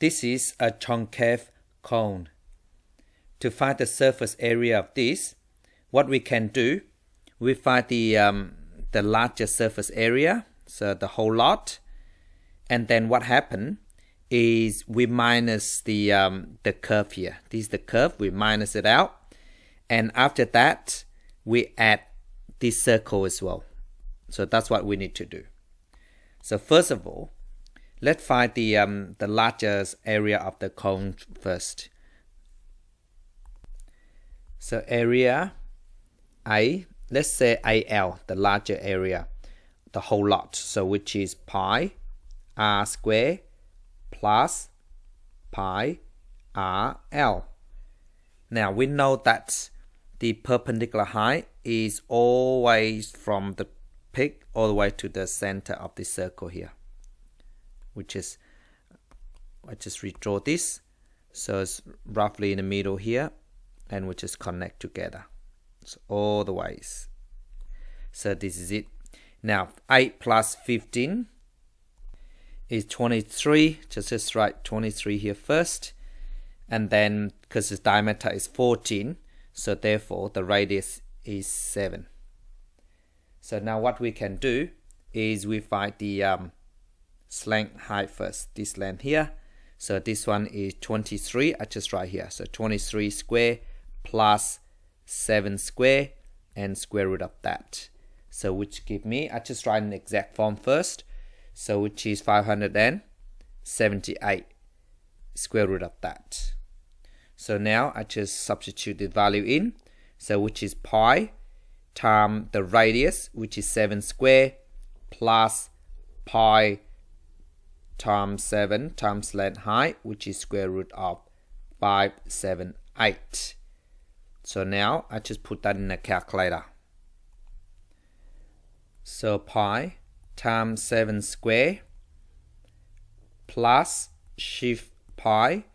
this is a concave cone. To find the surface area of this, what we can do, we find the larger surface area, so the whole lot, and then what happened is we minus the curve here. This is the curve, we minus it out, and after that we add this circle as well. So that's what we need to do. So first of all, let's find the largest area of the cone first. So area A, let's say AL, the larger area, the whole lot, so which is pi r square plus pi RL. Now we know that the perpendicular height is always from the peak all the way to the center of the circle here, which is, I just redraw this, so it's roughly in the middle here, and we just connect together, so all the ways. So this is it. Now 8 plus 15 is 23. Just write 23 here first, and then because the diameter is 14, so therefore the radius is 7. So now what we can do is we find the slant height first, this length here. So this one is 23, I just write here, so 23 square plus 7 square and square root of that. So which give me, I just write an exact form first, so which is 578 square root of that. So now I just substitute the value in, so which is pi times the radius, which is 7 square, plus pi times 7 times length height, which is square root of 578. So now I just put that in a calculator. So pi times 7 square plus shift pi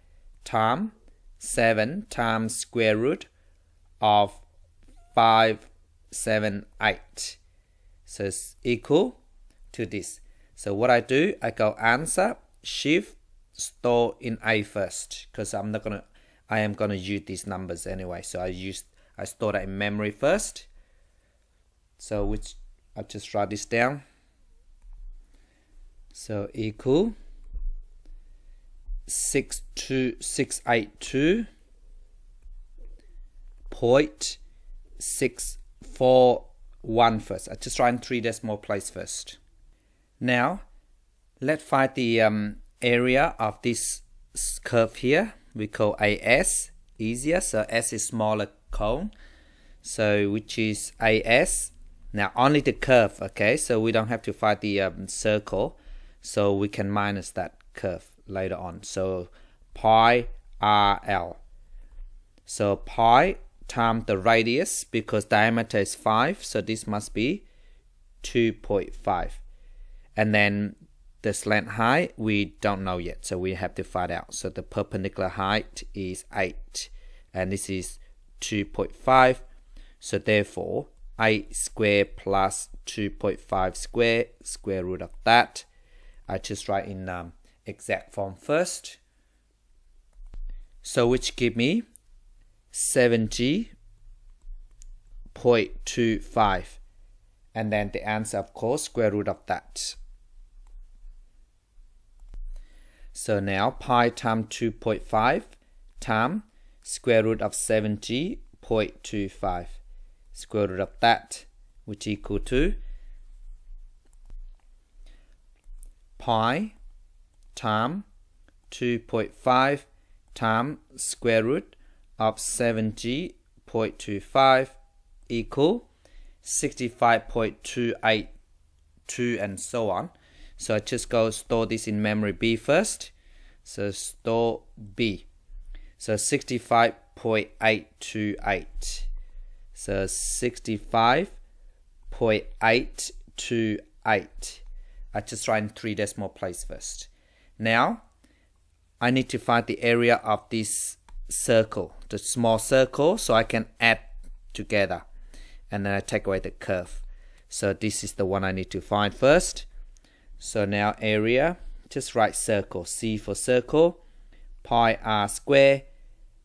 times 7 times square root of 578. So it's equal to this. So what I do, I go answer, shift, store in A first, because I am gonna use these numbers anyway. So I store that in memory first. So which I'll just write this down. So equal 62682.641 first. I just write in 3 decimal place first. Now let's find the area of this curve here. We call AS, easier, so S is smaller cone, so which is AS. Now only the curve, okay, so we don't have to find the circle, so we can minus that curve later on. So pi RL, so pi times the radius, because diameter is 5, so this must be 2.5, and then the slant height we don't know yet, so we have to find out. So the perpendicular height is 8 and this is 2.5, so therefore 8 square plus 2.5 square, square root of that. I just write in exact form first, so which give me 70.25, and then the answer, of course, square root of that. So now pi times 2.5 times square root of 70.25, square root of that, which equal to pi times 2.5 times square root of 70.25 equal 65.282 and so on. So I just go store this in memory B first. So store B. So 65.828. So 65.828. I just write in 3 decimal place first. Now I need to find the area of this circle, the small circle, so I can add together, and then I take away the curve. So this is the one I need to find first. So now area, just write circle, C for circle, pi r square,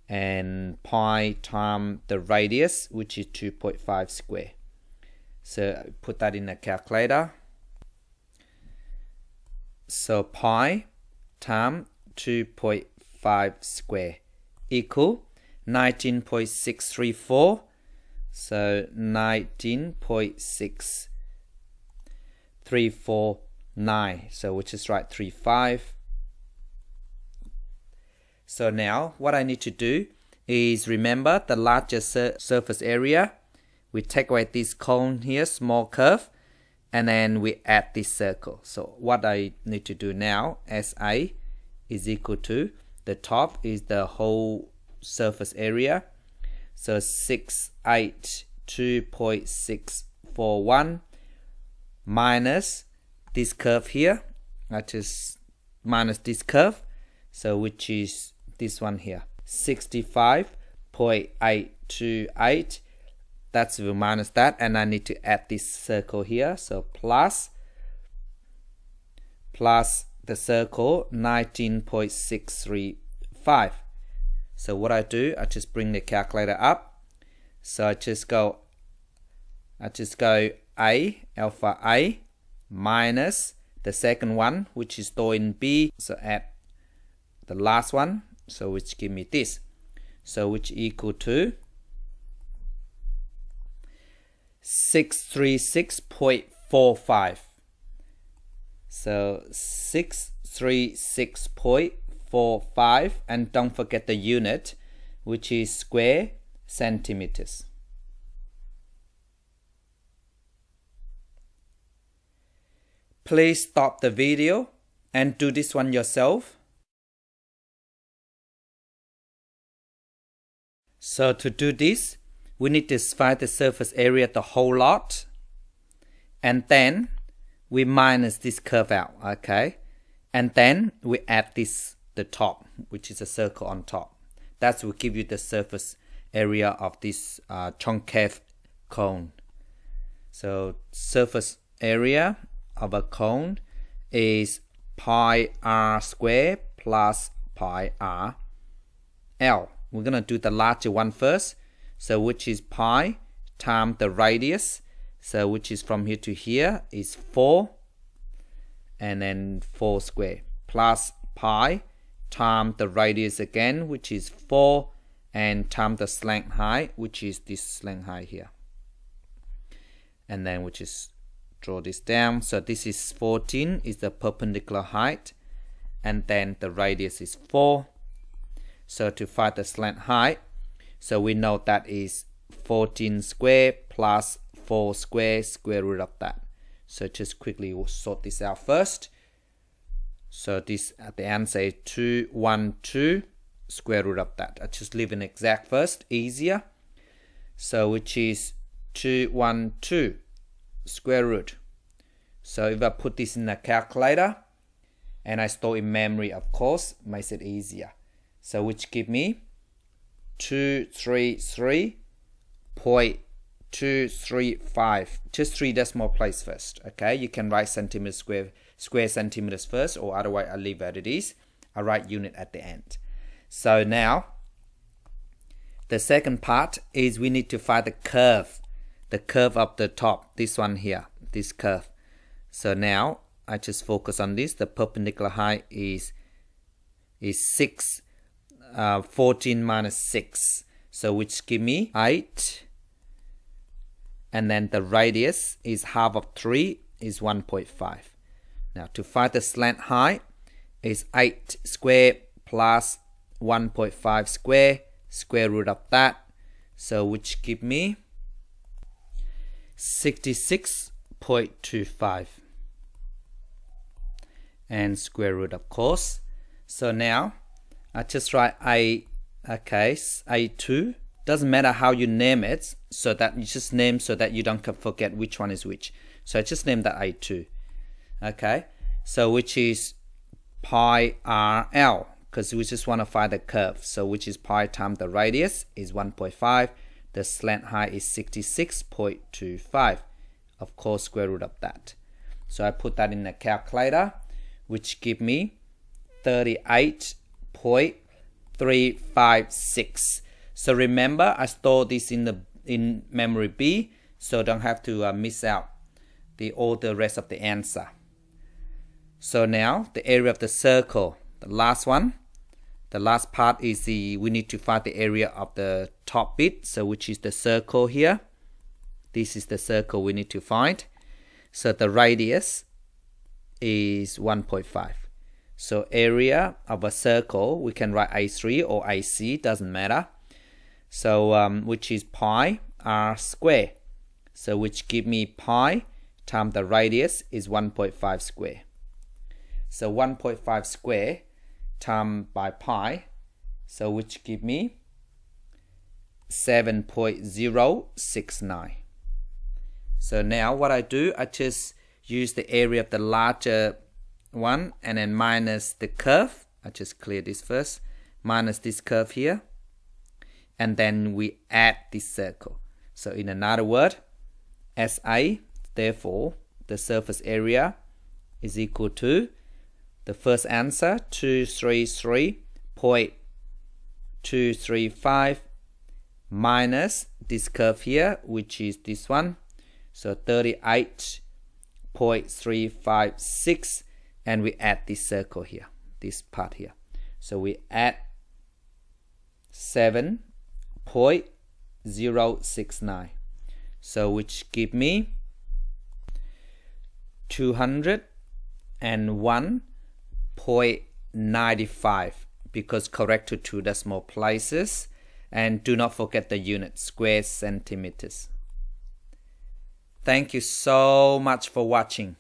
and pi times the radius, which is 2.5 square. So put that in the calculator. So pi times 2.5 square equal 19.634. So 19.6349. So which is right, 35. So now what I need to do is remember the larger surface area. We take away this cone here, small curve, and then we add this circle. So what I need to do now, SA is equal to, the top is the whole surface area. So 682.641 minus this curve here, that is minus this curve, so which is this one here, 65.828. That's minus that, and I need to add this circle here. So plus the circle 19.635. So what I do, I just bring the calculator up. So I just go A, alpha A, minus the second one, which is stored in B. So add the last one, so which give me this. So which equal to 636.45. So 636.45, and don't forget the unit, which is square centimeters. Please stop the video and do this one yourself. So to do this, we need to find the surface area, the whole lot, and then we minus this curve out, okay? And then we add this, the top, which is a circle on top. That will give you the surface area of this concave cone. So surface area of a cone is pi r square plus pi r l. We're gonna do the larger one first. So which is pi times the radius, so which is from here to here is 4, and then 4 square, plus pi times the radius again, which is 4, and times the slant height, which is this slant height here. And then which is, draw this down, so this is 14 is the perpendicular height, and then the radius is 4. So to find the slant height, so we know that is 14 square plus 4 square, square root of that. So just quickly we'll sort this out first. So this at the answer is 212 square root of that. I just leave an exact first, easier. So which is 212 square root. So if I put this in a calculator and I store in memory, of course, makes it easier. So which give me 233.235. Just 3 decimal place first. Okay, you can write centimeters square centimeters first, or otherwise I'll leave it is. I'll write unit at the end. So now the second part is we need to find the curve of the top, this one here, this curve. So now I just focus on this. The perpendicular height is 6, 14 minus 6, so which give me 8, and then the radius is half of 3 is 1.5. Now to find the slant height is 8 square plus 1.5 square, square root of that, so which give me 66.25, and square root of course. So now I just write A, okay, A2. Doesn't matter how you name it, so that you just name so that you don't forget which one is which. So I just name that A2. Okay, so which is pi RL, because we just want to find the curve. So which is pi times the radius is 1.5. The slant height is 66.25. Of course, square root of that. So I put that in the calculator, which give me 38.5 356. So remember, I stored this in memory B, so don't have to miss out all the rest of the answer. So now the area of the circle, the last one, the last part is we need to find the area of the top bit, so which is the circle here. This is the circle we need to find. So the radius is 1.5. So area of a circle, we can write A3 or AC, doesn't matter. So which is pi r square. So which give me pi times the radius is 1.5 square. So 1.5 square times by pi, so which give me 7.069. So now what I do, I just use the area of the larger one and then minus the curve. I just clear this first, minus this curve here, and then we add this circle. So in another word, SA, therefore the surface area is equal to the first answer, 233.235 minus this curve here, which is this one, so 38.356, and we add this circle here, this part here. So we add 7.069, so which give me 201.95, because correct to 2 decimal places, and do not forget the unit, square centimeters. Thank you so much for watching.